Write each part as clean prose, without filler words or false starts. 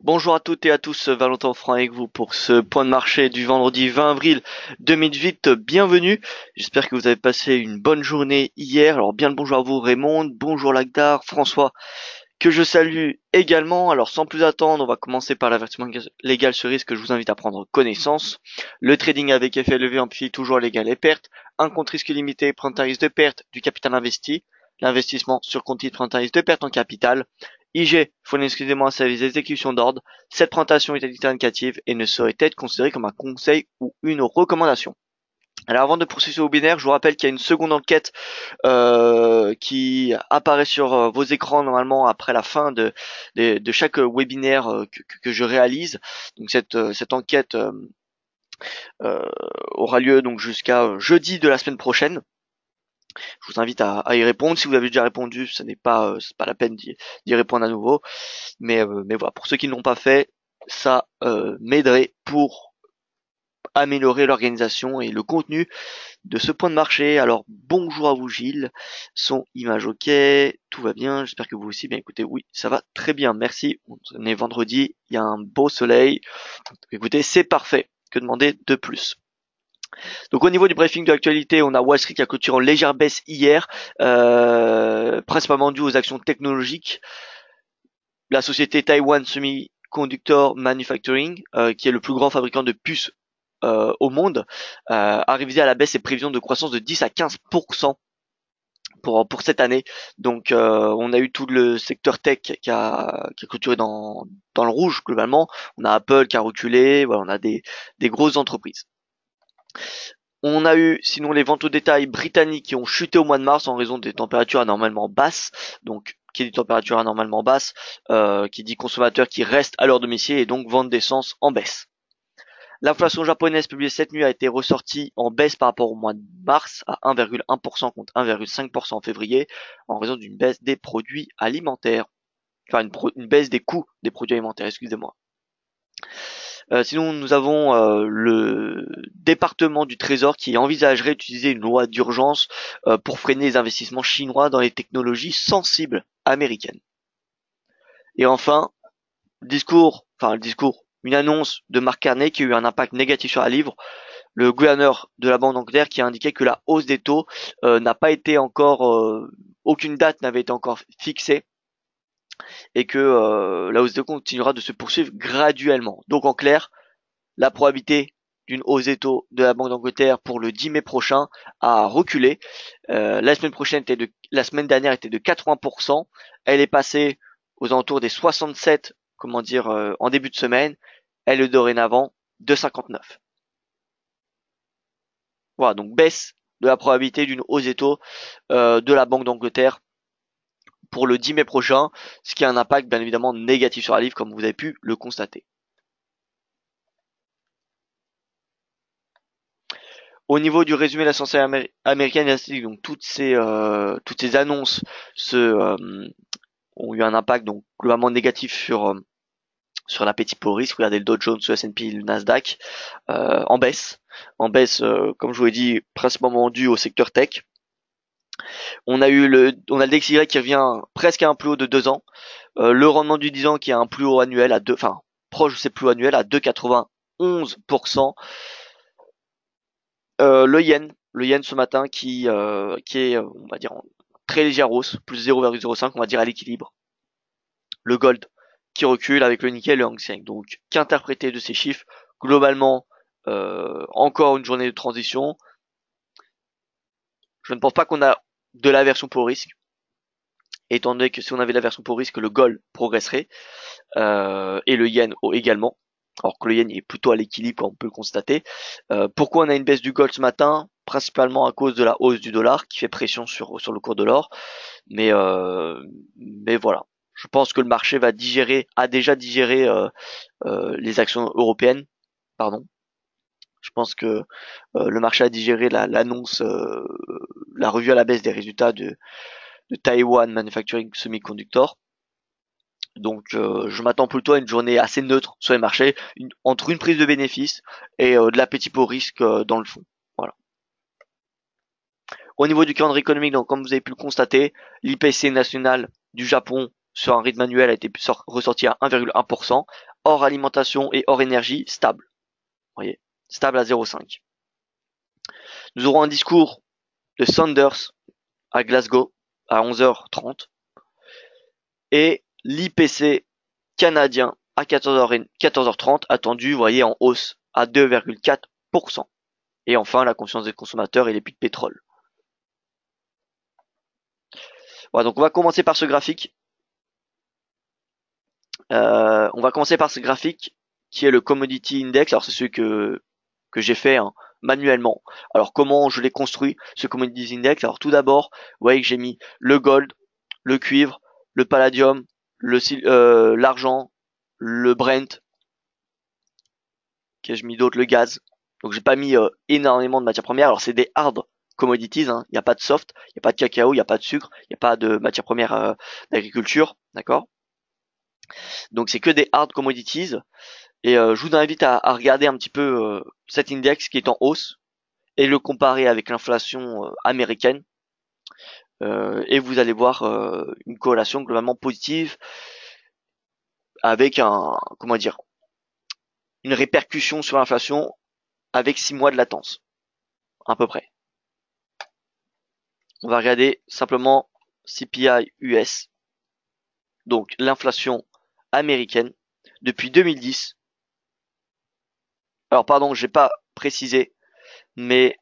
Bonjour à toutes et à tous, Valentin Franc avec vous pour ce point de marché du vendredi 20 avril 2018. Bienvenue, j'espère que vous avez passé une bonne journée hier. Alors bien le bonjour à vous Raymond, bonjour Lagdar, François, que je salue également. Alors sans plus attendre, on va commencer par l'avertissement légal sur risque que je vous invite à prendre connaissance. Le trading avec effet levé amplifie toujours légal et pertes. Un compte risque limité prend un risque de perte du capital investi. L'investissement sur compte titre prend un risque de perte en capital. IG fournit exclusivement un service d'exécution d'ordre. Cette présentation est à titre indicatif et ne saurait être considérée comme un conseil ou une recommandation. Alors avant de poursuivre sur le webinaire, je vous rappelle qu'il y a une seconde enquête qui apparaît sur vos écrans normalement après la fin de chaque webinaire que je réalise. Donc cette enquête aura lieu donc jusqu'à jeudi de la semaine prochaine. Je vous invite à y répondre. Si vous avez déjà répondu, ce n'est pas c'est pas la peine d'y répondre à nouveau. Mais voilà, pour ceux qui ne l'ont pas fait, ça m'aiderait pour améliorer l'organisation et le contenu de ce point de marché. Alors bonjour à vous Gilles, son image ok, tout va bien, j'espère que vous aussi. Bien écoutez, oui, ça va très bien, merci. On est vendredi, il y a un beau soleil. Écoutez, c'est parfait. Que demander de plus? Donc au niveau du briefing de l'actualité, on a Wall Street qui a clôturé en légère baisse hier, principalement dû aux actions technologiques. La société Taiwan Semiconductor Manufacturing, qui est le plus grand fabricant de puces au monde, a révisé à la baisse ses prévisions de croissance de 10 à 15% pour cette année. Donc on a eu tout le secteur tech qui a clôturé dans le rouge globalement. On a Apple qui a reculé, voilà, on a des grosses entreprises. On a eu sinon les ventes au détail britanniques qui ont chuté au mois de mars en raison des températures anormalement basses. Donc qui dit température anormalement basse, qui dit consommateurs qui restent à leur domicile et donc vente d'essence en baisse. L'inflation japonaise publiée cette nuit a été ressortie en baisse par rapport au mois de mars à 1,1% contre 1,5% en février en raison d'une baisse des produits alimentaires. Enfin une baisse des coûts des produits alimentaires, excusez-moi. Sinon, nous avons le département du Trésor qui envisagerait d'utiliser une loi d'urgence pour freiner les investissements chinois dans les technologies sensibles américaines. Et enfin, une annonce de Mark Carney qui a eu un impact négatif sur la livre. Le gouverneur de la Banque d'Angleterre qui a indiqué que la hausse des taux n'a pas été encore, aucune date n'avait été encore fixée et que la hausse des taux continuera de se poursuivre graduellement. Donc en clair, la probabilité d'une hausse des taux de la Banque d'Angleterre pour le 10 mai prochain a reculé. La semaine dernière était de 80%. Elle est passée aux alentours des 67, en début de semaine. Elle est dorénavant de 59. Voilà, donc baisse de la probabilité d'une hausse des taux de la Banque d'Angleterre pour le 10 mai prochain, ce qui a un impact bien évidemment négatif sur la livre, comme vous avez pu le constater. Au niveau du résumé de la santé américaine, donc toutes ces annonces ont eu un impact donc globalement négatif sur l'appétit pour le risque. Regardez le Dow Jones, le S&P, le Nasdaq en baisse, comme je vous l'ai dit, principalement dû au secteur tech. On a le DXY qui revient presque à un plus haut de 2 ans. Le rendement du 10 ans qui a un plus haut annuel proche de ses plus hauts annuels à 2,91%. Le yen ce matin qui est, on va dire, en très légère hausse, plus 0,05, on va dire à l'équilibre. Le gold qui recule avec le nickel et le Hang Seng. Donc, qu'interpréter de ces chiffres? Globalement, encore une journée de transition. Je ne pense pas qu'on a de l'aversion pour le risque, étant donné que si on avait l'aversion pour le risque, le gold progresserait, et le yen également. Alors que le yen est plutôt à l'équilibre, comme on peut le constater. Pourquoi on a une baisse du gold ce matin? Principalement à cause de la hausse du dollar qui fait pression sur le cours de l'or. Mais voilà. Je pense que le marché a déjà digéré les actions européennes. Pardon. Je pense que le marché a digéré l'annonce, la revue à la baisse des résultats de Taiwan Manufacturing Semiconductor. Donc je m'attends plutôt à une journée assez neutre sur les marchés, entre une prise de bénéfices et de l'appétit pour risque dans le fond. Voilà. Au niveau du calendrier économique, donc comme vous avez pu le constater, l'IPC national du Japon sur un rythme annuel a été ressorti à 1,1%. Hors alimentation et hors énergie, stable. Vous voyez, stable à 0,5. Nous aurons un discours de Sanders à Glasgow à 11h30 et l'IPC canadien à 14h30 attendu, vous voyez, en hausse à 2,4%. Et enfin, la confiance des consommateurs et les prix de pétrole. Voilà, donc on va commencer par ce graphique. On va commencer par ce graphique qui est le Commodity Index. Alors c'est celui que j'ai fait manuellement. Alors comment je l'ai construit ce Commodity Index? Alors tout d'abord, vous voyez que j'ai mis le gold, le cuivre, le palladium, l'argent, le Brent. Que j'ai mis d'autres, le gaz. Donc j'ai pas mis énormément de matières premières. Alors c'est des hard commodities, hein. Il n'y a pas de soft, il n'y a pas de cacao, il n'y a pas de sucre, il n'y a pas de matières premières d'agriculture, d'accord? Donc c'est que des hard commodities. Et je vous invite à regarder un petit peu cet index qui est en hausse et le comparer avec l'inflation américaine. Et vous allez voir une corrélation globalement positive avec une répercussion sur l'inflation avec 6 mois de latence, à peu près. On va regarder simplement CPI US, donc l'inflation américaine depuis 2010. Alors pardon, j'ai pas précisé, mais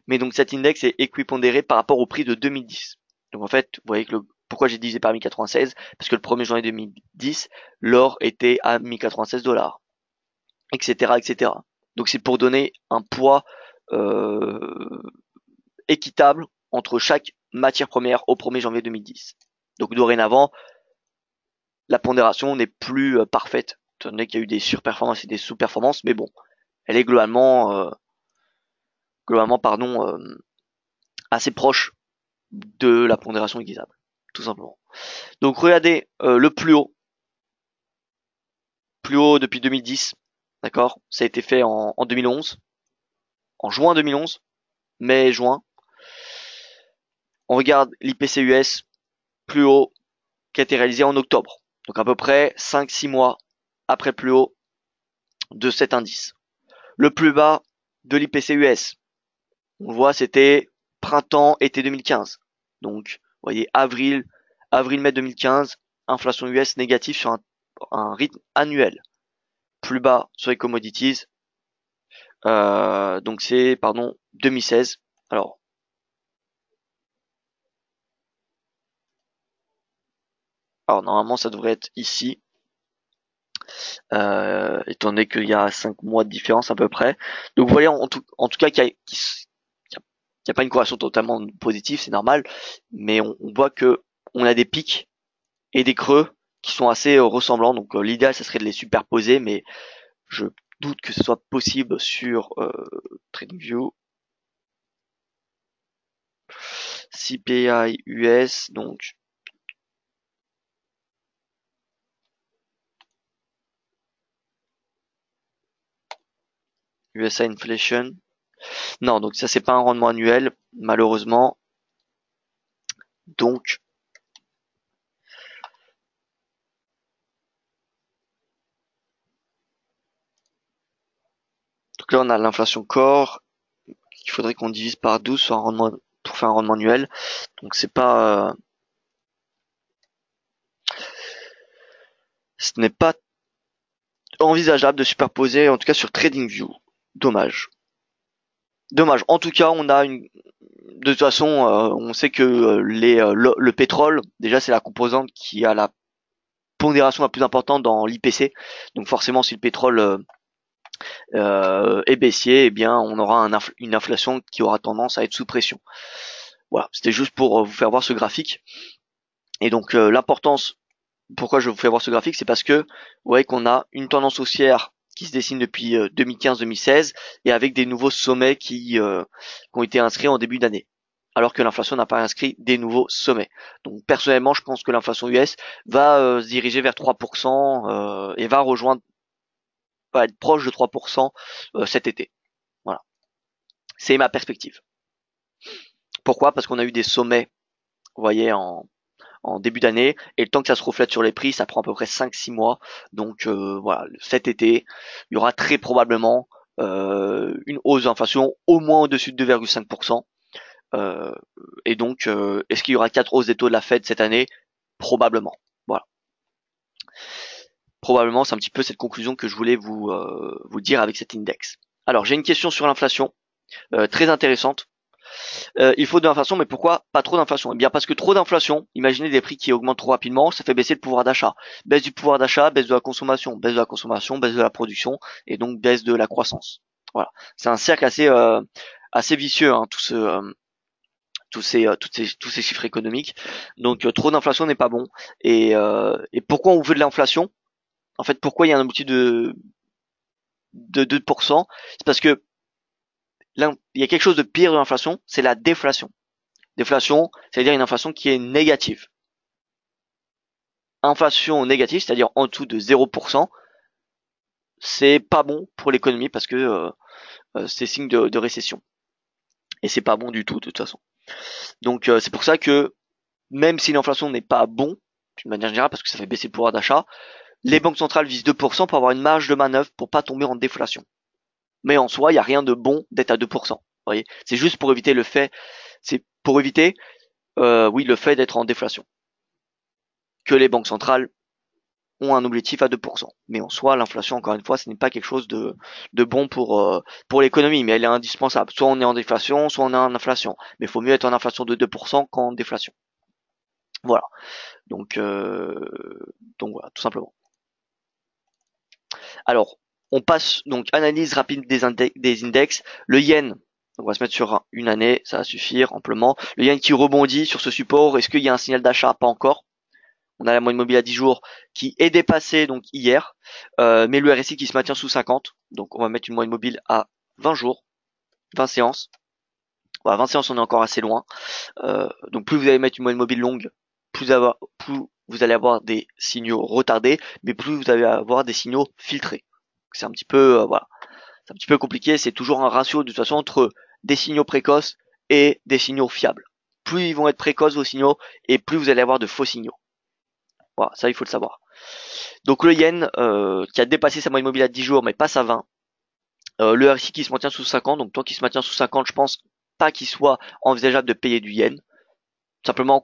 donc cet index est équipondéré par rapport au prix de 2010. Donc en fait, vous voyez que pourquoi j'ai divisé par 1096, parce que le 1er janvier 2010, l'or était à 1096 $, etc., etc. Donc c'est pour donner un poids équitable entre chaque matière première au 1er janvier 2010. Donc dorénavant, la pondération n'est plus parfaite, étant donné qu'il y a eu des surperformances et des sous-performances, mais bon, elle est globalement assez proche de la pondération équitable, tout simplement. Donc regardez le plus haut depuis 2010, d'accord? Ça a été fait en 2011, en juin 2011, mai-juin. On regarde l'IPC US plus haut qui a été réalisé en octobre. Donc à peu près 5-6 mois après le plus haut de cet indice. Le plus bas de l'IPC US, on voit c'était printemps-été 2015. Donc vous voyez avril-mai 2015, inflation US négative sur un rythme annuel. Plus bas sur les commodities, donc c'est 2016. Alors normalement ça devrait être ici, étant donné qu'il y a 5 mois de différence à peu près. Donc vous voyez en tout cas qu'il y a pas une corrélation totalement positive, c'est normal, mais on voit que on a des pics et des creux qui sont assez ressemblants. Donc l'idéal ça serait de les superposer, mais je doute que ce soit possible sur TradingView. CPI US, donc USA Inflation. Non, donc ça c'est pas un rendement annuel, malheureusement. Donc là on a l'inflation core, il faudrait qu'on divise par 12 pour faire un rendement annuel. Donc c'est pas ce n'est pas envisageable de superposer, en tout cas sur TradingView. Dommage. Dommage. En tout cas, de toute façon, on sait que le pétrole, déjà c'est la composante qui a la pondération la plus importante dans l'IPC. Donc forcément, si le pétrole est baissier, eh bien on aura une inflation qui aura tendance à être sous pression. Voilà, c'était juste pour vous faire voir ce graphique. Et donc l'importance, pourquoi je vous fais voir ce graphique, c'est parce que vous voyez qu'on a une tendance haussière qui se dessine depuis 2015-2016 et avec des nouveaux sommets qui ont été inscrits en début d'année, alors que l'inflation n'a pas inscrit des nouveaux sommets. Donc personnellement, je pense que l'inflation US va se diriger vers 3% et va être proche de 3% cet été. Voilà, c'est ma perspective. Pourquoi? Parce qu'on a eu des sommets, vous voyez, en en début d'année, et le temps que ça se reflète sur les prix, ça prend à peu près 5-6 mois. Donc voilà, cet été, il y aura très probablement une hausse d'inflation au moins au-dessus de 2,5%. Et donc, est-ce qu'il y aura 4 hausses des taux de la Fed cette année? Probablement. Voilà. Probablement, c'est un petit peu cette conclusion que je voulais vous dire avec cet index. Alors, j'ai une question sur l'inflation, très intéressante. Il faut de l'inflation, mais pourquoi pas trop d'inflation? Eh bien, parce que trop d'inflation, imaginez des prix qui augmentent trop rapidement, ça fait baisser le pouvoir d'achat. Baisse du pouvoir d'achat, baisse de la consommation, baisse de la consommation, baisse de la production, et donc baisse de la croissance. Voilà. C'est un cercle assez vicieux, hein, tous ces chiffres économiques. Donc trop d'inflation n'est pas bon. Et pourquoi on veut de l'inflation? En fait, pourquoi il y a un objectif de 2%? C'est parce que là, il y a quelque chose de pire de l'inflation, c'est la déflation. Déflation, c'est-à-dire une inflation qui est négative. Inflation négative, c'est-à-dire en dessous de 0%, c'est pas bon pour l'économie parce que c'est signe de récession. Et c'est pas bon du tout de toute façon. Donc c'est pour ça que même si l'inflation n'est pas bon, d'une manière générale, parce que ça fait baisser le pouvoir d'achat, les banques centrales visent 2% pour avoir une marge de manœuvre pour pas tomber en déflation. Mais en soi, il n'y a rien de bon d'être à 2%. Vous voyez, c'est juste pour éviter le fait d'être en déflation. Que les banques centrales ont un objectif à 2%. Mais en soi, l'inflation, encore une fois, ce n'est pas quelque chose de bon pour l'économie, mais elle est indispensable. Soit on est en déflation, soit on est en inflation. Mais il faut mieux être en inflation de 2% qu'en déflation. Voilà. Donc voilà, tout simplement. Alors, on passe donc analyse rapide des index. Le yen, on va se mettre sur une année, ça va suffire amplement. Le yen qui rebondit sur ce support, est-ce qu'il y a un signal d'achat? Pas encore. On a la moyenne mobile à 10 jours qui est dépassée donc hier, mais le RSI qui se maintient sous 50. Donc on va mettre une moyenne mobile à 20 jours, 20 séances. Voilà, 20 séances, on est encore assez loin. Donc plus vous allez mettre une moyenne mobile longue, plus vous allez avoir des signaux retardés, mais plus vous allez avoir des signaux filtrés. C'est un petit peu voilà, c'est un petit peu compliqué. C'est toujours un ratio de toute façon entre des signaux précoces et des signaux fiables. Plus ils vont être précoces vos signaux, et plus vous allez avoir de faux signaux. Voilà, ça il faut le savoir. Donc le yen qui a dépassé sa moyenne mobile à 10 jours mais passe à 20. Le RSI qui se maintient sous 50, donc tant qu'il se maintient sous 50, je pense pas qu'il soit envisageable de payer du yen. Simplement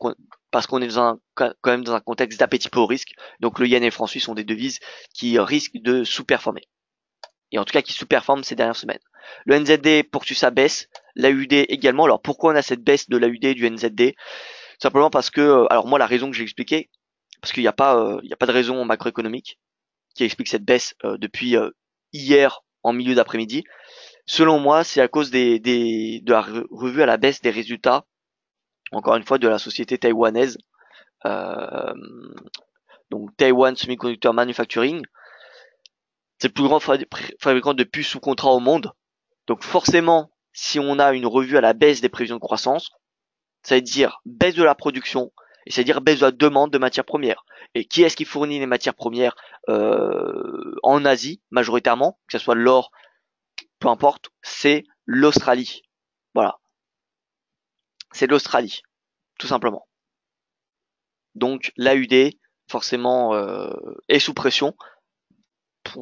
parce qu'on est quand même dans un contexte d'appétit pour le risque. Donc le yen et le franc suisse sont des devises qui risquent de sous-performer. Et en tout cas qui sous-performent ces dernières semaines. Le NZD poursuit sa baisse, l'AUD également. Alors pourquoi on a cette baisse de l'AUD et du NZD? Simplement parce que, alors moi la raison que j'ai expliquée, parce qu'il n'y a pas de raison macroéconomique qui explique cette baisse depuis hier en milieu d'après-midi. Selon moi, c'est à cause de la revue à la baisse des résultats, encore une fois, de la société taïwanaise, euh, donc Taiwan Semiconductor Manufacturing. C'est le plus grand fabricant de puces sous contrat au monde. Donc forcément, si on a une revue à la baisse des prévisions de croissance, ça veut dire baisse de la production, et c'est-à-dire baisse de la demande de matières premières. Et qui est-ce qui fournit les matières premières en Asie, majoritairement, que ce soit l'or, peu importe, c'est l'Australie. Voilà, c'est l'Australie, tout simplement. Donc l'AUD, forcément, est sous pression.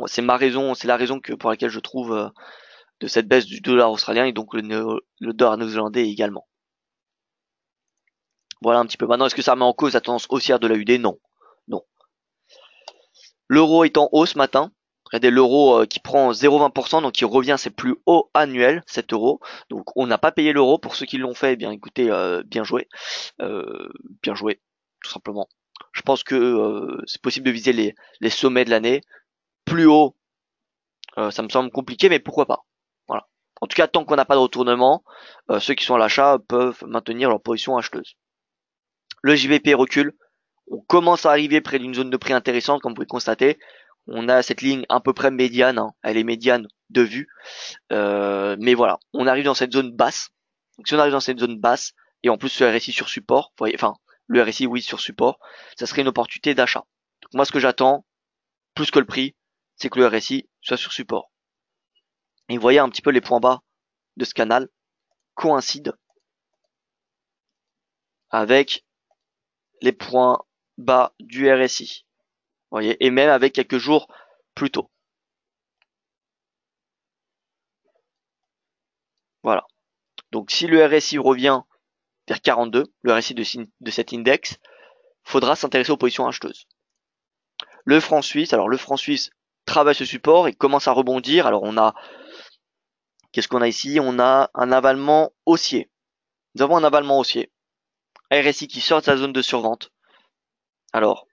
C'est ma raison, c'est la raison pour laquelle je trouve de cette baisse du dollar australien et donc le dollar néo-zélandais également. Voilà un petit peu. Maintenant, est-ce que ça met en cause la tendance haussière de l'AUD? Non. Non. L'euro est en hausse ce matin. Regardez l'euro qui prend 0,20%, donc qui revient à ses plus hauts annuels, 7 euros. Donc on n'a pas payé l'euro. Pour ceux qui l'ont fait, eh bien écoutez, bien joué. Bien joué, tout simplement. Je pense que c'est possible de viser les sommets de l'année. Plus haut, ça me semble compliqué, mais pourquoi pas. Voilà. En tout cas, tant qu'on n'a pas de retournement, ceux qui sont à l'achat peuvent maintenir leur position acheteuse. Le JBP recule. On commence à arriver près d'une zone de prix intéressante, comme vous pouvez constater. On a cette ligne à peu près médiane, hein. Elle est médiane de vue. Mais voilà, on arrive dans cette zone basse. Donc si on arrive dans cette zone basse, et en plus le RSI sur support, vous voyez, enfin le RSI oui sur support, ça serait une opportunité d'achat. Donc moi ce que j'attends, plus que le prix, c'est que le RSI soit sur support. Et vous voyez un petit peu les points bas de ce canal coïncident avec les points bas du RSI. Vous voyez, et même avec quelques jours plus tôt. Voilà. Donc si le RSI revient vers 42, le RSI de cet index, faudra s'intéresser aux positions acheteuses. Le franc suisse, alors le franc suisse travaille ce support et commence à rebondir. Alors on a, qu'est-ce qu'on a ici? On a un avalement haussier. Nous avons un avalement haussier. RSI qui sort de sa zone de survente. Alors,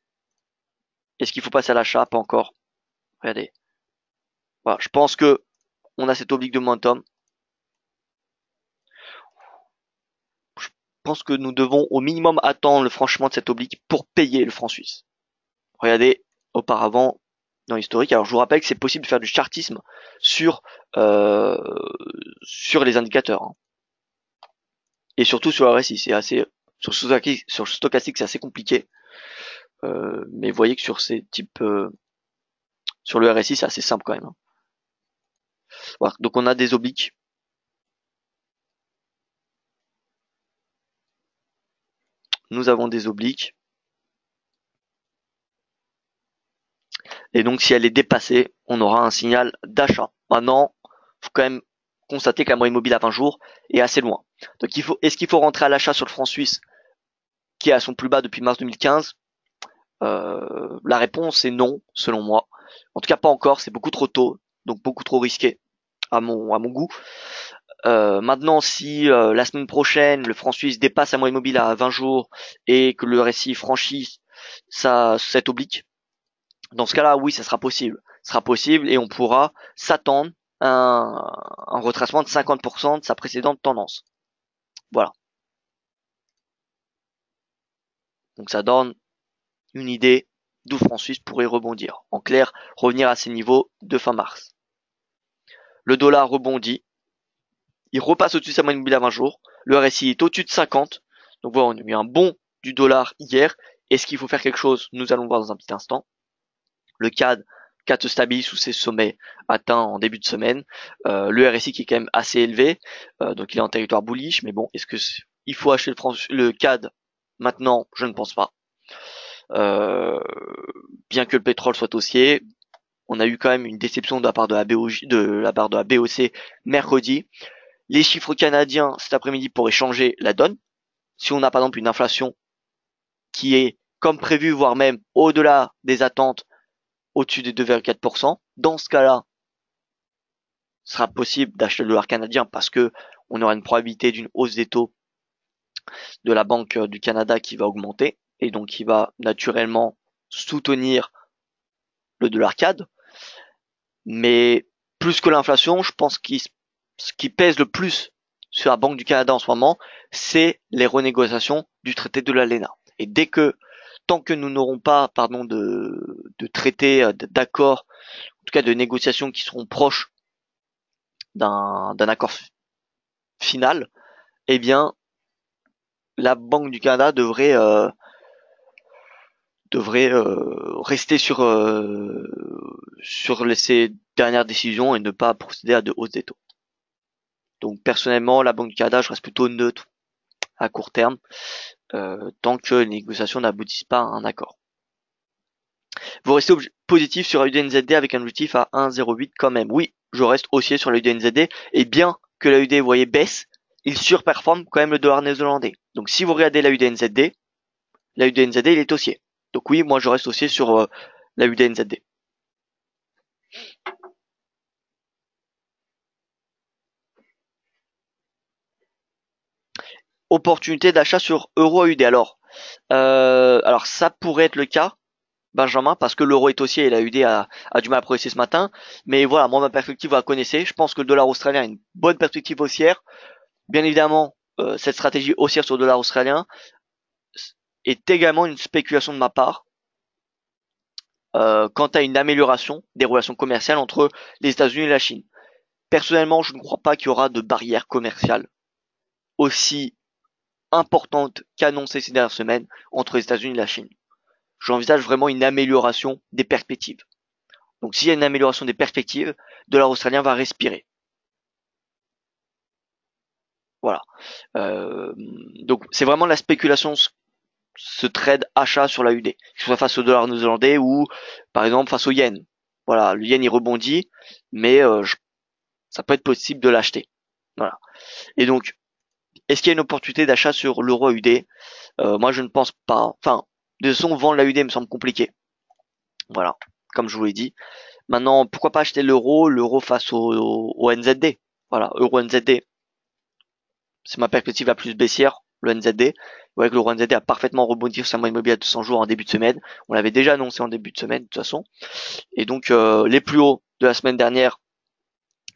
est-ce qu'il faut passer à l'achat? Pas encore. Regardez. Voilà, je pense que on a cette oblique de momentum. Je pense que nous devons au minimum attendre le franchissement de cette oblique pour payer le franc suisse. Regardez, auparavant, dans l'historique. Alors je vous rappelle que c'est possible de faire du chartisme sur euh, sur les indicateurs, hein. Et surtout sur le RSI, c'est assez sur stochastique c'est assez compliqué. Mais vous voyez que sur ces types sur le RSI c'est assez simple quand même, hein. Voilà, donc on a des obliques. Nous avons des obliques. Et donc si elle est dépassée, on aura un signal d'achat. Maintenant, faut quand même constater que la moyenne mobile à 20 jours est assez loin. Donc est-ce qu'il faut rentrer à l'achat sur le franc suisse qui est à son plus bas depuis mars 2015? La réponse est non, selon moi. En tout cas pas encore, c'est beaucoup trop tôt, donc beaucoup trop risqué à mon goût. Maintenant, si la semaine prochaine le franc suisse dépasse la moyenne mobile à 20 jours et que le RSI franchit cette oblique, dans ce cas-là, oui, ça sera possible. Ce sera possible et on pourra s'attendre à un retracement de 50% de sa précédente tendance. Voilà. Donc ça donne une idée d'où le franc suisse pourrait rebondir. En clair, revenir à ses niveaux de fin mars. Le dollar rebondit. Il repasse au-dessus de sa moyenne mobile à 20 jours. Le RSI est au-dessus de 50. Donc voilà, on a eu un bond du dollar hier. Est-ce qu'il faut faire quelque chose? Nous allons voir dans un petit instant. Le CAD se stabilise sous ses sommets atteints en début de semaine. Le RSI qui est quand même assez élevé. Donc il est en territoire bullish. Mais bon, est-ce que il faut acheter le CAD maintenant? Je ne pense pas. Bien que le pétrole soit haussier, on a eu quand même une déception de la part de la BOC mercredi. Les chiffres canadiens cet après-midi pourraient changer la donne. Si on a par exemple une inflation qui est comme prévu, voire même au-delà des attentes, au-dessus des 2,4%, dans ce cas-là, ce sera possible d'acheter le dollar canadien parce que on aura une probabilité d'une hausse des taux de la Banque du Canada qui va augmenter et donc qui va naturellement soutenir le dollar CAD. Mais plus que l'inflation, je pense que ce qui pèse le plus sur la Banque du Canada en ce moment, c'est les renégociations du traité de l'ALENA. Et tant que nous n'aurons pas, de traité, d'accord, en tout cas de négociations qui seront proches d'un accord final, eh bien, la Banque du Canada devrait rester sur ses dernières décisions et ne pas procéder à de hausses des taux. Donc personnellement, la Banque du Canada, je reste plutôt neutre à court terme, tant que les négociations n'aboutissent pas à un accord. Vous restez positif sur l'AUD-NZD avec un objectif à 1,08 quand même. Oui, je reste haussier sur l'AUD-NZD et bien que l'AUD, vous voyez, baisse, il surperforme quand même le dollar néo-zélandais. Donc si vous regardez l'AUD-NZD, l'AUD-NZD il est haussier. Donc oui, moi je reste haussier sur l'AUD-NZD. Opportunité d'achat sur euro-AUD. Alors ça pourrait être le cas, Benjamin, parce que l'euro est haussier et l'AUD a du mal à progresser ce matin. Mais voilà, moi ma perspective, vous la connaissez. Je pense que le dollar australien a une bonne perspective haussière. Bien évidemment, cette stratégie haussière sur le dollar australien est également une spéculation de ma part quant à une amélioration des relations commerciales entre les États-Unis et la Chine. Personnellement, je ne crois pas qu'il y aura de barrière commerciale aussi importante qu'annoncée ces dernières semaines entre les États-Unis et la Chine. J'envisage vraiment une amélioration des perspectives. Donc s'il y a une amélioration des perspectives, le dollar australien va respirer. Voilà. Donc c'est vraiment la spéculation ce trade achat sur la UD, que ce soit face au dollar néo-zélandais ou par exemple face au yen. Voilà, le yen il rebondit, mais ça peut être possible de l'acheter. Voilà. Et donc, est-ce qu'il y a une opportunité d'achat sur l'euro UD? Moi, je ne pense pas. Enfin, de toute façon, vendre la UD me semble compliqué. Voilà, comme je vous l'ai dit. Maintenant, pourquoi pas acheter l'euro face au NZD? Voilà, euro NZD, c'est ma perspective la plus baissière, le NZD. Vous voyez que l'euro NZD a parfaitement rebondi sur sa moyenne mobile à 200 jours en début de semaine. On l'avait déjà annoncé en début de semaine, de toute façon. Et donc, les plus hauts de la semaine dernière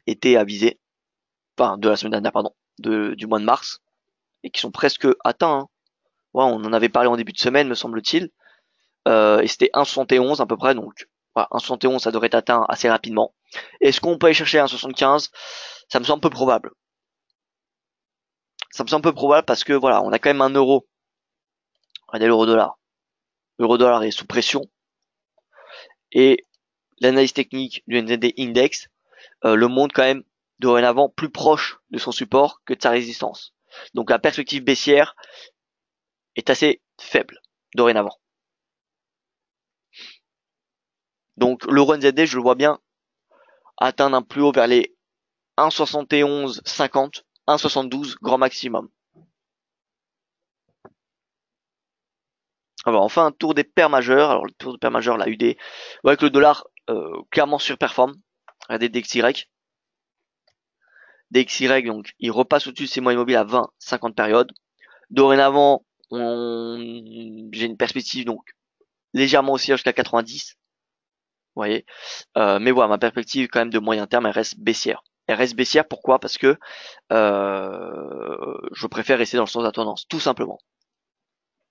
étaient avisés. Enfin, de la semaine dernière, pardon, du mois de mars. Et qui sont presque atteints, hein. Ouais, on en avait parlé en début de semaine, me semble-t-il. Et c'était 1,71 à peu près, donc voilà, 1,71 ça devrait être atteint assez rapidement. Est-ce qu'on peut aller chercher 1,75? Ça me semble peu probable. Ça me semble peu probable parce que voilà, on a quand même un euro. Regardez l'euro dollar. L'euro dollar est sous pression et l'analyse technique du NZD Index le montre quand même dorénavant plus proche de son support que de sa résistance. Donc la perspective baissière est assez faible dorénavant. Donc l'euro NZD, je le vois bien atteindre un plus haut vers les 1,7150, 1,72 grand maximum. Alors enfin un tour des paires majeures. Alors le tour des paires majeures, la UD, vous voyez que le dollar clairement surperforme. Regardez DXY. DXY donc il repasse au-dessus de ses moyennes mobiles à 20, 50 périodes. Dorénavant, j'ai une perspective donc légèrement haussière jusqu'à 90. Vous voyez. Mais voilà, ma perspective quand même de moyen terme, elle reste baissière. Elle reste baissière pourquoi? Parce que je préfère rester dans le sens de la tendance, tout simplement.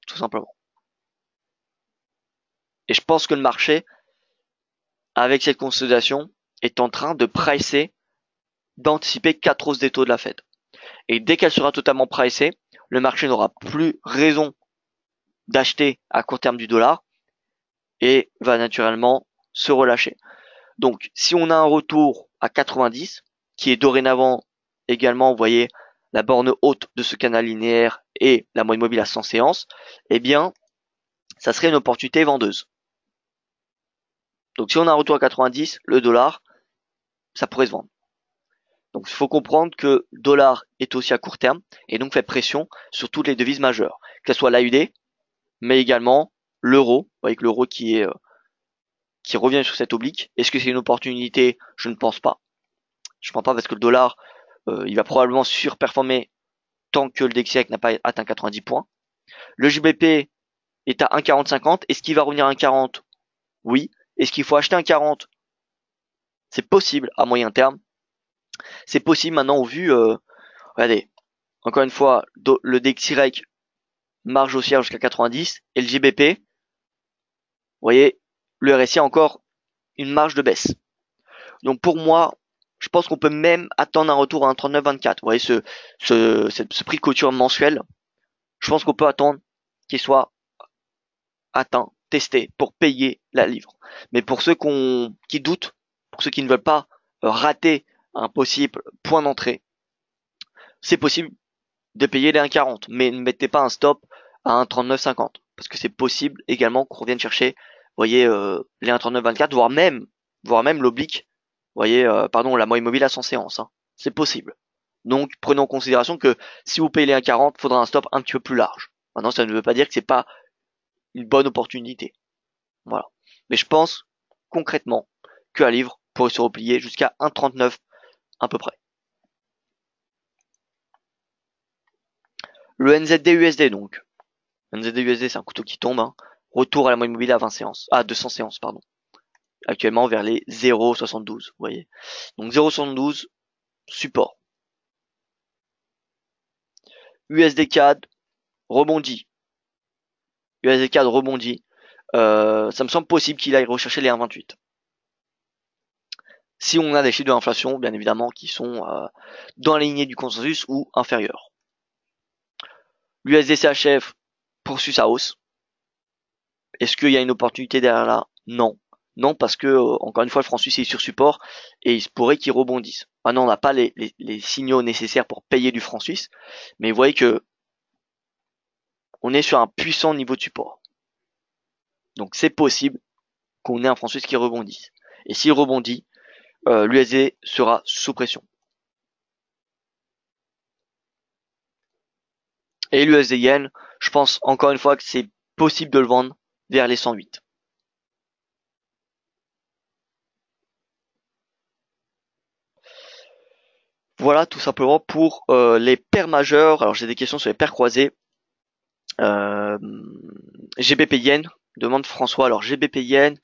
Tout simplement. Et je pense que le marché, avec cette consolidation, est en train de pricer, d'anticiper 4 hausses des taux de la Fed. Et dès qu'elle sera totalement pricée, le marché n'aura plus raison d'acheter à court terme du dollar et va naturellement se relâcher. Donc, si on a un retour à 90, qui est dorénavant également, vous voyez, la borne haute de ce canal linéaire et la moyenne mobile à 100 séances, eh bien, ça serait une opportunité vendeuse. Donc, si on a un retour à 90, le dollar, ça pourrait se vendre. Donc, il faut comprendre que le dollar est aussi à court terme et donc fait pression sur toutes les devises majeures, que ce soit l'AUD, mais également l'euro. Vous voyez que l'euro qui revient sur cette oblique. Est-ce que c'est une opportunité? Je ne pense pas. Je ne pense pas parce que le dollar, il va probablement surperformer tant que le DXY n'a pas atteint 90 points. Le JBP est à 1,4050. Est-ce qu'il va revenir à 1,40? Oui. Est-ce qu'il faut acheter 1,40? C'est possible à moyen terme. C'est possible maintenant au vu, regardez, encore une fois, le DXY marge haussière jusqu'à 90 et le JBP, vous voyez, le RSI a encore une marge de baisse. Donc pour moi, je pense qu'on peut même attendre un retour à 1,3924. Vous voyez ce prix de clôture mensuel, je pense qu'on peut attendre qu'il soit atteint, testé pour payer la livre. Mais pour ceux qui doutent, pour ceux qui ne veulent pas rater un possible point d'entrée, c'est possible de payer les 1,40, mais ne mettez pas un stop à 1,3950 parce que c'est possible également qu'on revienne chercher, vous voyez, les 1,3924, voire même l'oblique, vous voyez, pardon, la moyenne mobile à 100 séances, hein. C'est possible. Donc prenons en considération que si vous payez les 1,40, il faudra un stop un petit peu plus large. Maintenant, ça ne veut pas dire que c'est pas une bonne opportunité. Voilà. Mais je pense concrètement que la livre pourrait se replier jusqu'à 1,39 à peu près. Le NZD-USD donc. NZD-USD c'est un couteau qui tombe, hein. Retour à la moyenne mobile à 20 séances, à 200 séances pardon. Actuellement vers les 0,72, vous voyez. Donc 0,72 support. USD CAD rebondit. USD CAD rebondit. Ça me semble possible qu'il aille rechercher les 1,28. Si on a des chiffres de l'inflation, bien évidemment, qui sont dans la lignée du consensus ou inférieurs. L'USD CHF poursuit sa hausse. Est-ce qu'il y a une opportunité derrière là? Non. Non, parce que, encore une fois, le franc suisse est sur support et il se pourrait qu'il rebondisse. Maintenant, on n'a pas les signaux nécessaires pour payer du franc suisse, mais vous voyez que on est sur un puissant niveau de support. Donc c'est possible qu'on ait un franc suisse qui rebondisse. Et s'il rebondit, l'USD sera sous pression. Et l'USD Yen, je pense encore une fois que c'est possible de le vendre vers les 108. Voilà tout simplement pour les paires majeures. Alors j'ai des questions sur les paires croisées. GBP Yen, demande François. Alors GBP Yen.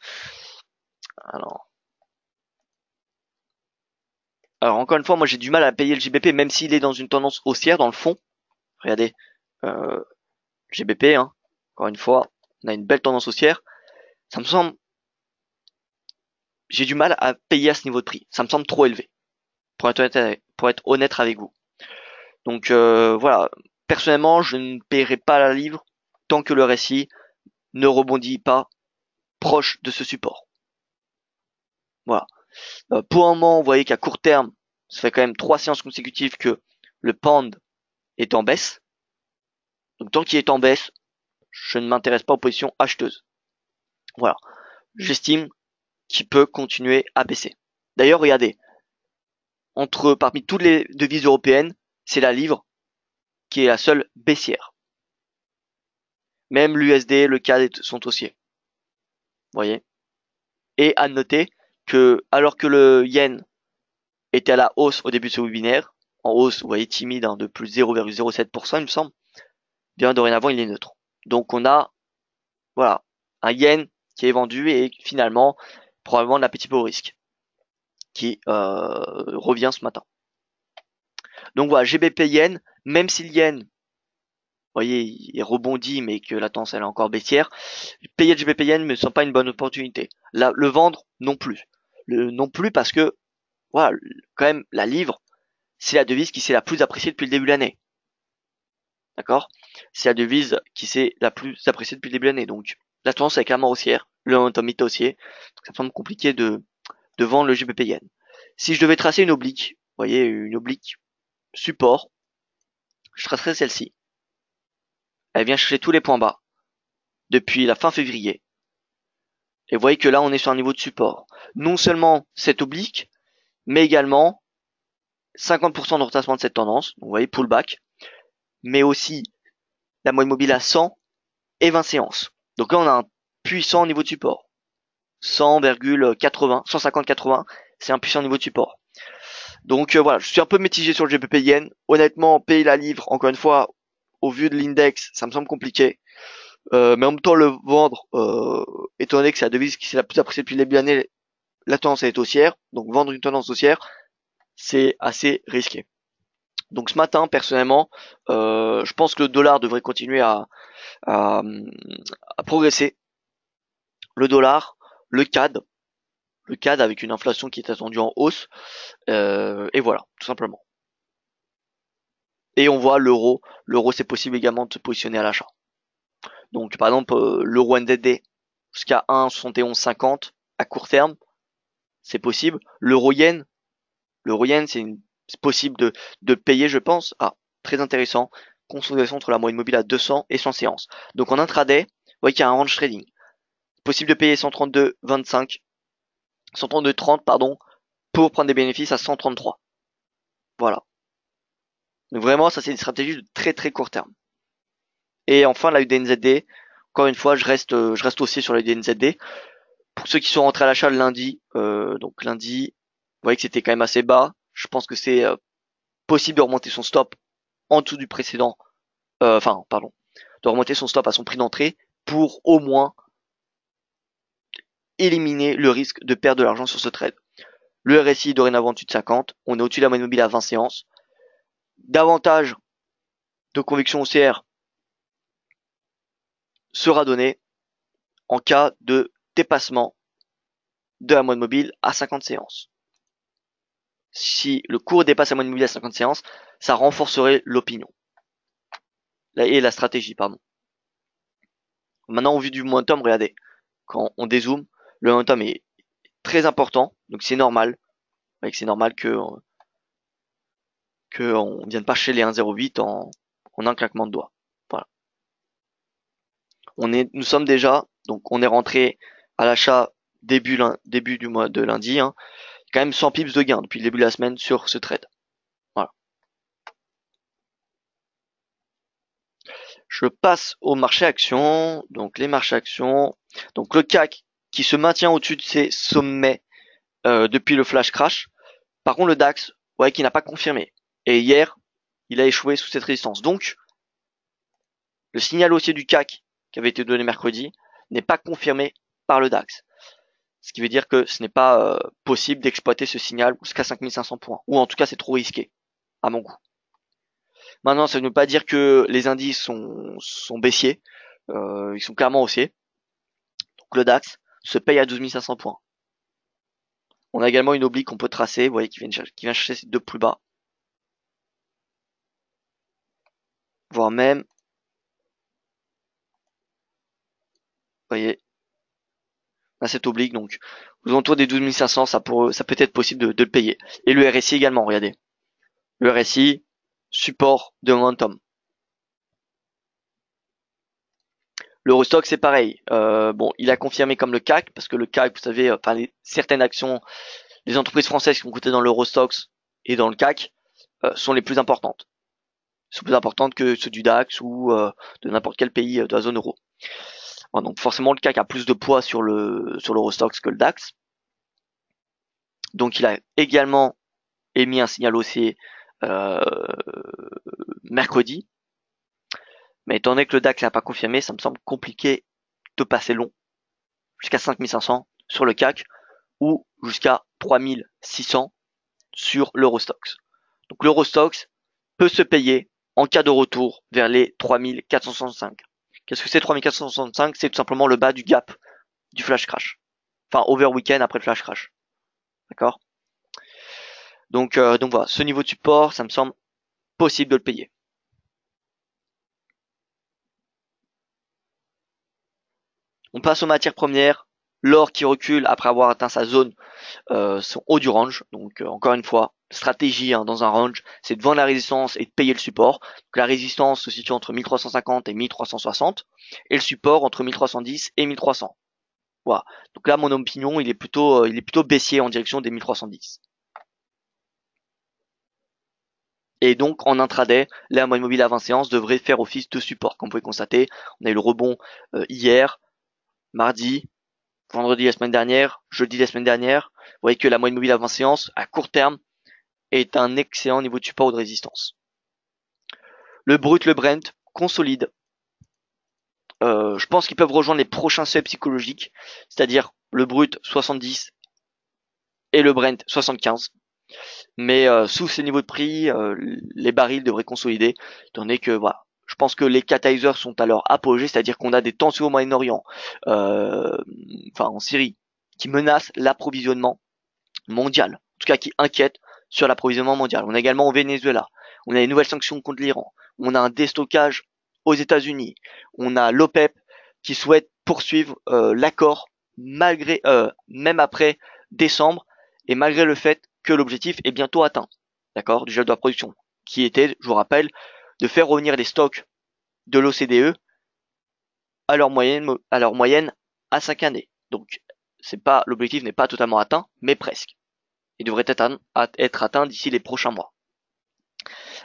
Alors encore une fois, moi j'ai du mal à payer le GBP même s'il est dans une tendance haussière dans le fond. Regardez, GBP, hein, encore une fois, on a une belle tendance haussière. Ça me semble, j'ai du mal à payer à ce niveau de prix. Ça me semble trop élevé, pour être honnête avec vous. Donc voilà, personnellement, je ne paierai pas la livre tant que le RSI ne rebondit pas proche de ce support. Voilà. Pour un moment, vous voyez qu'à court terme, ça fait quand même 3 séances consécutives que le pound est en baisse. Donc tant qu'il est en baisse, je ne m'intéresse pas aux positions acheteuses. Voilà. J'estime qu'il peut continuer à baisser. D'ailleurs, regardez, parmi toutes les devises européennes, c'est la livre qui est la seule baissière. Même l'USD, le CAD sont haussiers. Vous voyez. Et à noter que, alors que le yen était à la hausse au début de ce webinaire, en hausse, vous voyez, timide, hein, de plus 0,07%, il me semble, bien dorénavant, il est neutre. Donc on a, voilà, un yen qui est vendu et finalement, probablement de l'appétit pour risque qui revient ce matin. Donc voilà, GBP yen, même si le yen, vous voyez, il rebondit, mais que la tendance elle est encore baissière, payer le GBP yen me semble pas une bonne opportunité. Là, le vendre, non plus. Non plus parce que, voilà, quand même, la livre, c'est la devise qui s'est la plus appréciée depuis le début de l'année. D'accord? C'est la devise qui s'est la plus appréciée depuis le début de l'année. Donc, la tendance est clairement haussière. Le momentum est haussier. Donc, ça me semble compliqué de vendre le GBP yen. Si je devais tracer une oblique, vous voyez, une oblique support, je tracerai celle-ci. Elle vient chercher tous les points bas depuis la fin février. Et vous voyez que là, on est sur un niveau de support. Non seulement cette oblique, mais également 50% de retracement de cette tendance. Donc, vous voyez, pullback. Mais aussi la moyenne mobile à 100 et 20 séances. Donc là, on a un puissant niveau de support. 100,80, 150,80, c'est un puissant niveau de support. Donc voilà, je suis un peu mitigé sur le GBP Yen. Honnêtement, payer la livre, encore une fois, au vu de l'index, ça me semble compliqué. Mais en même temps, le vendre, étant donné que c'est la devise qui s'est la plus appréciée depuis le début de l'année, la tendance est haussière. Donc vendre une tendance haussière, c'est assez risqué. Donc ce matin, personnellement, je pense que le dollar devrait continuer à progresser. Le dollar, le CAD avec une inflation qui est attendue en hausse, et voilà, tout simplement. Et on voit l'euro, c'est possible également de se positionner à l'achat. Donc par exemple l'euro NZD jusqu'à 1,7150 à court terme, c'est possible. L'euro yen, c'est possible de payer, je pense. Ah, très intéressant. Consolidation entre la moyenne mobile à 200 et 100 séances. Donc en intraday, vous voyez qu'il y a un range trading. Possible de payer 132,25, 132,30 pardon, pour prendre des bénéfices à 133. Voilà. Donc vraiment, ça c'est une stratégie de très très court terme. Et enfin la UDNZD, encore une fois, je reste haussier sur la UDNZD. Pour ceux qui sont rentrés à l'achat le lundi, donc lundi, vous voyez que c'était quand même assez bas. Je pense que c'est possible de remonter son stop en dessous du précédent, de remonter son stop à son prix d'entrée pour au moins éliminer le risque de perdre de l'argent sur ce trade. Le RSI est dorénavant au-dessus de 50, on est au-dessus de la moyenne mobile à 20 séances. Davantage de conviction haussière sera donné en cas de dépassement de la moyenne mobile à 50 séances. Si le cours dépasse la moyenne mobile à 50 séances, ça renforcerait l'opinion. Et la stratégie, pardon. Maintenant, au vu du momentum, regardez. Quand on dézoome, le momentum est très important, donc c'est normal. C'est normal que on vienne pas chez les 1,08 en un claquement de doigts. Voilà. Nous sommes déjà, donc on est rentré à l'achat début du mois de lundi, hein. Quand même 100 pips de gain depuis le début de la semaine sur ce trade. Voilà. Je passe au marché actions. Donc les marchés actions. Donc le CAC qui se maintient au-dessus de ses sommets depuis le flash crash. Par contre le DAX, ouais, qui n'a pas confirmé. Et hier, il a échoué sous cette résistance. Donc le signal haussier du CAC qui avait été donné mercredi n'est pas confirmé par le DAX. Ce qui veut dire que ce n'est pas possible d'exploiter ce signal jusqu'à 5500 points. Ou en tout cas, c'est trop risqué, à mon goût. Maintenant, ça ne veut pas dire que les indices sont baissiers. Ils sont clairement haussiers. Donc le DAX se paye à 12 500 points. On a également une oblique qu'on peut tracer, vous voyez, qui vient chercher ces deux plus bas. Voire même, vous voyez, on a cette oblique, donc aux alentours des 12 500, ça peut être possible de le payer. Et le RSI également, regardez. Le RSI, support de momentum. L'Eurostock c'est pareil. Bon, il a confirmé comme le CAC parce que le CAC, vous savez, certaines actions, les entreprises françaises qui sont cotées dans l'Eurostox et dans le CAC sont les plus importantes. Sont plus importantes que ceux du DAX ou de n'importe quel pays de la zone euro. Bon, donc forcément le CAC a plus de poids sur l'Eurostox que le DAX. Donc il a également émis un signal haussier mercredi. Mais étant donné que le DAX n'a pas confirmé, ça me semble compliqué de passer long jusqu'à 5500 sur le CAC ou jusqu'à 3600 sur l'Eurostox. Donc l'Eurostox peut se payer en cas de retour vers les 3465. Qu'est-ce que c'est 3465? C'est tout simplement le bas du gap du flash crash. Enfin, over weekend après le flash crash. D'accord? Donc voilà, ce niveau de support, ça me semble possible de le payer. On passe aux matières premières. L'or qui recule après avoir atteint sa zone, son haut du range. Donc encore une fois, stratégie dans un range, c'est de vendre la résistance et de payer le support. Donc, la résistance se situe entre 1350 et 1360 et le support entre 1310 et 1300. Voilà. Donc là, mon opinion, il est plutôt baissier en direction des 1310. Et donc en intraday, la moyenne mobile à 20 séances devrait faire office de support. Comme vous pouvez constater, on a eu le rebond hier, mardi, vendredi la semaine dernière, jeudi la semaine dernière. Vous voyez que la moyenne mobile à 20 séances, à court terme, est un excellent niveau de support ou de résistance. Le brut, le Brent, consolide. Je pense qu'ils peuvent rejoindre les prochains seuils psychologiques, c'est-à-dire le brut 70 et le Brent 75. Mais sous ces niveaux de prix, les barils devraient consolider, étant donné que voilà, je pense que les catalyseurs sont à leur apogée, c'est-à-dire qu'on a des tensions au Moyen-Orient, en Syrie, qui menacent l'approvisionnement mondial, en tout cas qui inquiètent sur l'approvisionnement mondial. On a également au Venezuela, on a les nouvelles sanctions contre l'Iran, on a un déstockage aux États-Unis, on a l'OPEP qui souhaite poursuivre l'accord malgré même après décembre et malgré le fait que l'objectif est bientôt atteint, d'accord, du gel de la production, qui était, je vous rappelle, de faire revenir les stocks de l'OCDE à leur moyenne à 5 années. Donc l'objectif n'est pas totalement atteint, mais presque. Il devrait être atteint d'ici les prochains mois.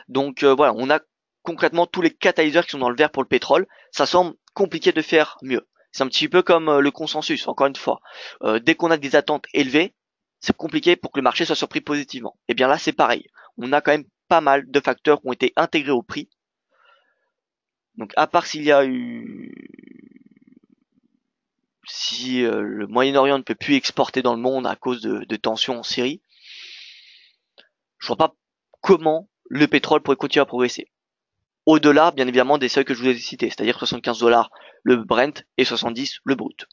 Donc voilà, on a concrètement tous les catalyseurs qui sont dans le vert pour le pétrole. Ça semble compliqué de faire mieux. C'est un petit peu comme le consensus, encore une fois. Dès qu'on a des attentes élevées, c'est compliqué pour que le marché soit surpris positivement. Et bien là, c'est pareil. On a quand même pas mal de facteurs qui ont été intégrés au prix. Donc à part s'il y a eu... Si le Moyen-Orient ne peut plus exporter dans le monde à cause de tensions en Syrie, je vois pas comment le pétrole pourrait continuer à progresser. Au-delà, bien évidemment, des seuils que je vous ai cités, c'est-à-dire 75 $ le Brent et 70 le brut.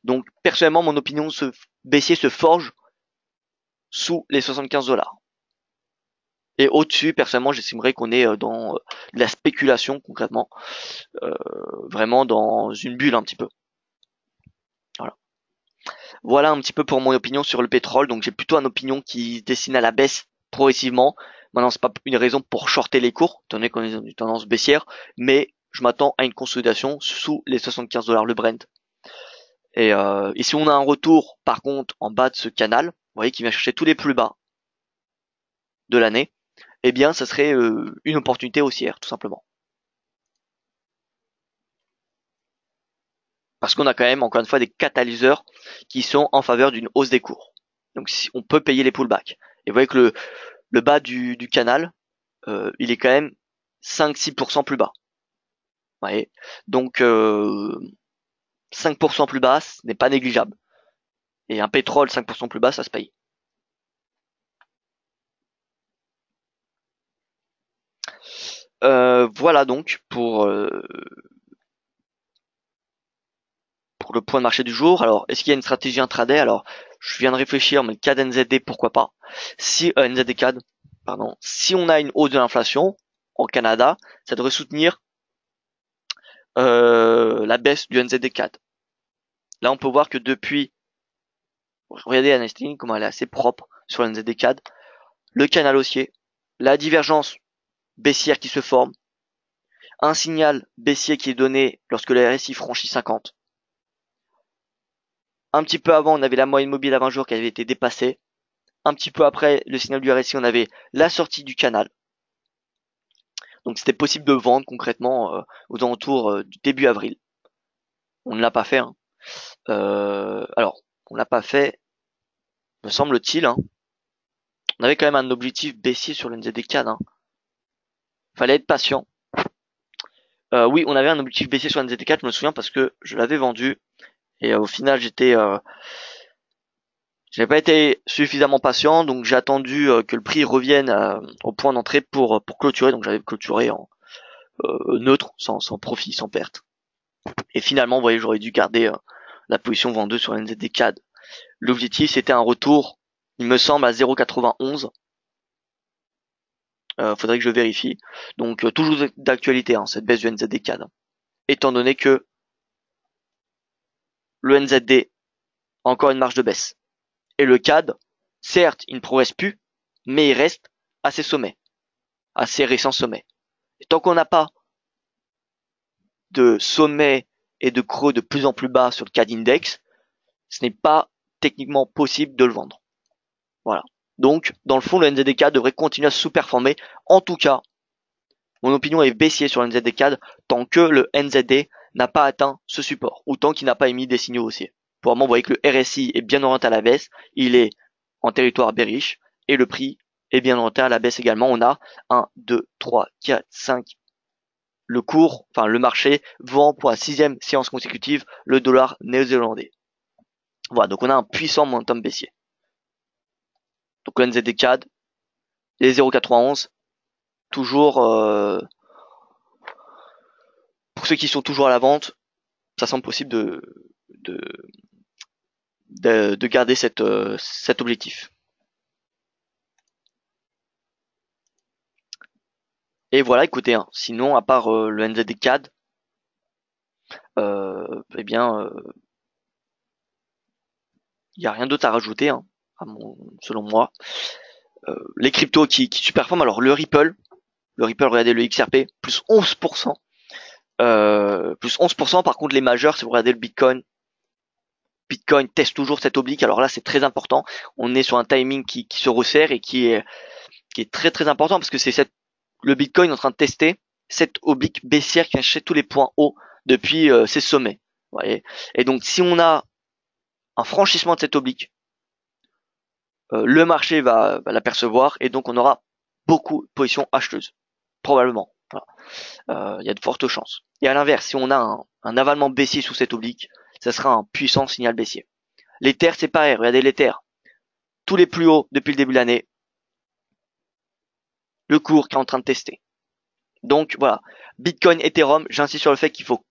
Donc personnellement, mon opinion baissier se forge sous les 75 $. Et au-dessus, personnellement, j'estimerais qu'on est dans de la spéculation concrètement, vraiment dans une bulle un petit peu. Voilà un petit peu pour mon opinion sur le pétrole. Donc j'ai plutôt une opinion qui se dessine à la baisse progressivement. Maintenant, c'est pas une raison pour shorter les cours, étant donné qu'on est dans une tendance baissière, mais je m'attends à une consolidation sous les 75 dollars le Brent. Et si on a un retour, par contre, en bas de ce canal, vous voyez, qui vient chercher tous les plus bas de l'année, eh bien, ça serait une opportunité haussière, tout simplement. Parce qu'on a quand même, encore une fois, des catalyseurs qui sont en faveur d'une hausse des cours. Donc, si on peut payer les pullbacks. Et vous voyez que le bas du canal, il est quand même 5-6% plus bas. Vous voyez, donc 5% plus bas, ce n'est pas négligeable. Et un pétrole 5% plus bas, ça se paye. Voilà donc pour le point de marché du jour. Alors, est-ce qu'il y a une stratégie intraday? Alors, je viens de réfléchir, mais CAD NZD, pourquoi pas? Si NZD CAD, pardon, si on a une hausse de l'inflation au Canada, ça devrait soutenir la baisse du NZD CAD. Là, on peut voir que depuis, regardez la listing, comment elle est assez propre sur le NZD CAD, le canal haussier, la divergence baissière qui se forme, un signal baissier qui est donné lorsque le RSI franchit 50. Un petit peu avant, on avait la moyenne mobile à 20 jours qui avait été dépassée. Un petit peu après le signal du RSI, on avait la sortie du canal. Donc c'était possible de vendre concrètement aux alentours du début avril. On ne l'a pas fait. Hein. Alors, on l'a pas fait, me semble-t-il. Hein. On avait quand même un objectif baissier sur le NZD4. Hein. Fallait être patient. Oui, on avait un objectif baissier sur le NZD4, je me souviens, parce que je l'avais vendu. Et au final, j'avais pas été suffisamment patient, donc j'ai attendu que le prix revienne au point d'entrée pour clôturer. Donc j'avais clôturé en neutre, sans profit, sans perte. Et finalement, vous voyez, j'aurais dû garder la position vendeuse sur la NZD CAD. L'objectif, c'était un retour, il me semble, à 0,91. Faudrait que je vérifie. Donc toujours d'actualité, hein, cette baisse du NZD CAD. Étant donné que le NZD a encore une marge de baisse. Et le CAD, certes, il ne progresse plus, mais il reste à ses sommets, à ses récents sommets. Et tant qu'on n'a pas de sommet et de creux de plus en plus bas sur le CAD index, ce n'est pas techniquement possible de le vendre. Voilà. Donc, dans le fond, le NZD CAD devrait continuer à sous-performer. En tout cas, mon opinion est baissière sur le NZD CAD tant que le NZD n'a pas atteint ce support ou tant qu'il n'a pas émis des signaux haussiers. Pour le moment, vous voyez que le RSI est bien orienté à la baisse, il est en territoire bearish et le prix est bien orienté à la baisse également. On a 1, 2, 3, 4, 5. Le cours, enfin le marché vend pour la 6e séance consécutive le dollar néo-zélandais. Voilà, donc on a un puissant momentum baissier. Donc le NZD CAD, les 0,91, toujours pour ceux qui sont toujours à la vente, ça semble possible de garder cet objectif. Et voilà, écoutez, hein, sinon à part le NZD CAD, eh bien, il n'y a rien d'autre à rajouter, hein, selon moi. Les cryptos qui superforment, alors le Ripple, regardez le XRP, plus 11%. Plus 11%, par contre les majeurs, si vous regardez le Bitcoin teste toujours cette oblique, alors là c'est très important, on est sur un timing qui se resserre et qui est très très important parce que c'est le Bitcoin en train de tester cette oblique baissière qui achète tous les points hauts depuis ses sommets. Vous voyez, et donc si on a un franchissement de cette oblique, le marché va l'apercevoir et donc on aura beaucoup de positions acheteuses, probablement. Voilà. Il y a de fortes chances. Et à l'inverse, si on a un avalement baissier sous cette oblique, ça sera un puissant signal baissier. L'Ether, c'est pareil. Regardez l'Ether. Tous les plus hauts depuis le début de l'année. Le cours qui est en train de tester. Donc voilà. Bitcoin, Ethereum, j'insiste sur le fait qu'il faut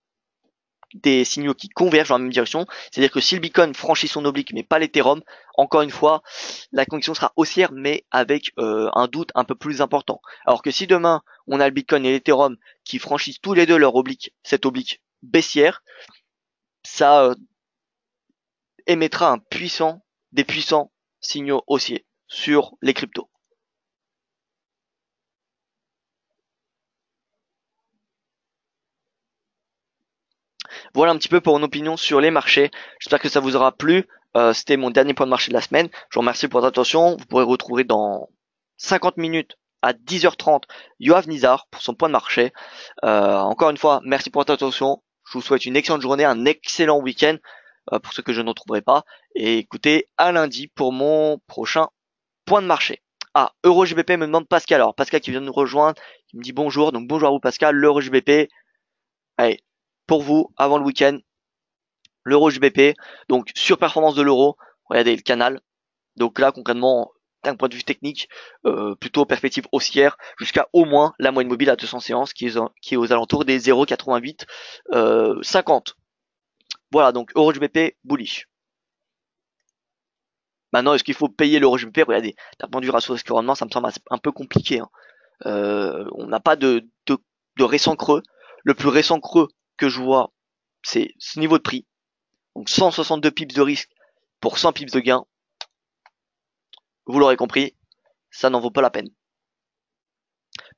des signaux qui convergent dans la même direction. C'est-à-dire que si le Bitcoin franchit son oblique mais pas l'Ethereum, encore une fois, la connexion sera haussière mais avec un doute un peu plus important. Alors que si demain on a le Bitcoin et l'Ethereum qui franchissent tous les deux leur oblique, cette oblique baissière, ça émettra des puissants signaux haussiers sur les cryptos. Voilà un petit peu pour mon opinion sur les marchés. J'espère que ça vous aura plu. C'était mon dernier point de marché de la semaine. Je vous remercie pour votre attention. Vous pourrez retrouver dans 50 minutes à 10h30 Yoav Nizar pour son point de marché. Encore une fois, merci pour votre attention. Je vous souhaite une excellente journée, un excellent week-end pour ceux que je ne retrouverai pas. Et écoutez, à lundi pour mon prochain point de marché. Ah, EuroJBP me demande Pascal. Alors Pascal qui vient de nous rejoindre, il me dit bonjour. Donc bonjour à vous Pascal, l'EuroJBP. Allez, pour vous, avant le week-end, l'EuroJBP. Donc surperformance de l'euro. Regardez le canal. Donc là concrètement, d'un point de vue technique, plutôt perspective haussière jusqu'à au moins la moyenne mobile à 200 séances qui est aux alentours des 0,88 50. Voilà, donc EuroJBP bullish. Maintenant, est-ce qu'il faut payer l'EuroJBP? Regardez, d'un point de vue ratio risque-rendement, ça me semble un peu compliqué. Hein. On n'a pas de récent creux. Le plus récent creux que je vois, c'est ce niveau de prix. Donc 162 pips de risque pour 100 pips de gain. Vous l'aurez compris, ça n'en vaut pas la peine.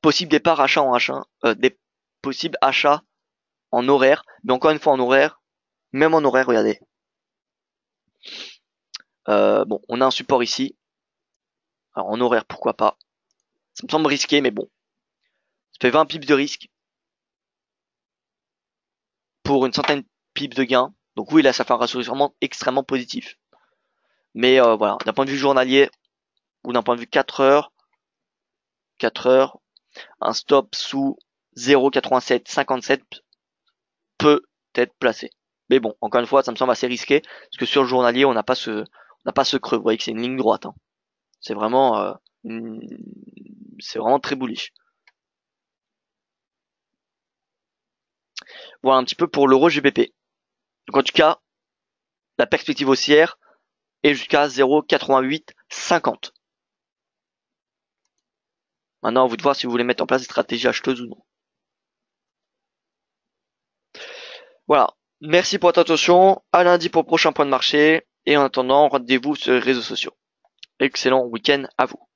Possible départ achat en H1, des possibles achats en horaire, mais encore une fois en horaire, même en horaire, regardez. Bon, on a un support ici. Alors en horaire, pourquoi pas. Ça me semble risqué, mais bon. Ça fait 20 pips de risque pour une centaine de pips de gain. Donc oui, là, ça fait un ratio vraiment extrêmement positif. Mais voilà, d'un point de vue journalier, ou d'un point de vue 4 heures, un stop sous 0,8757 peut être placé. Mais bon, encore une fois, ça me semble assez risqué, parce que sur le journalier, on n'a pas ce creux. Vous voyez que c'est une ligne droite. Hein. C'est vraiment très bullish. Voilà un petit peu pour l'euro GBP. Donc en tout cas, la perspective haussière est jusqu'à 0,8850. Maintenant, à vous de voir si vous voulez mettre en place des stratégies acheteuses ou non. Voilà. Merci pour votre attention. À lundi pour le prochain point de marché. Et en attendant, rendez-vous sur les réseaux sociaux. Excellent week-end à vous.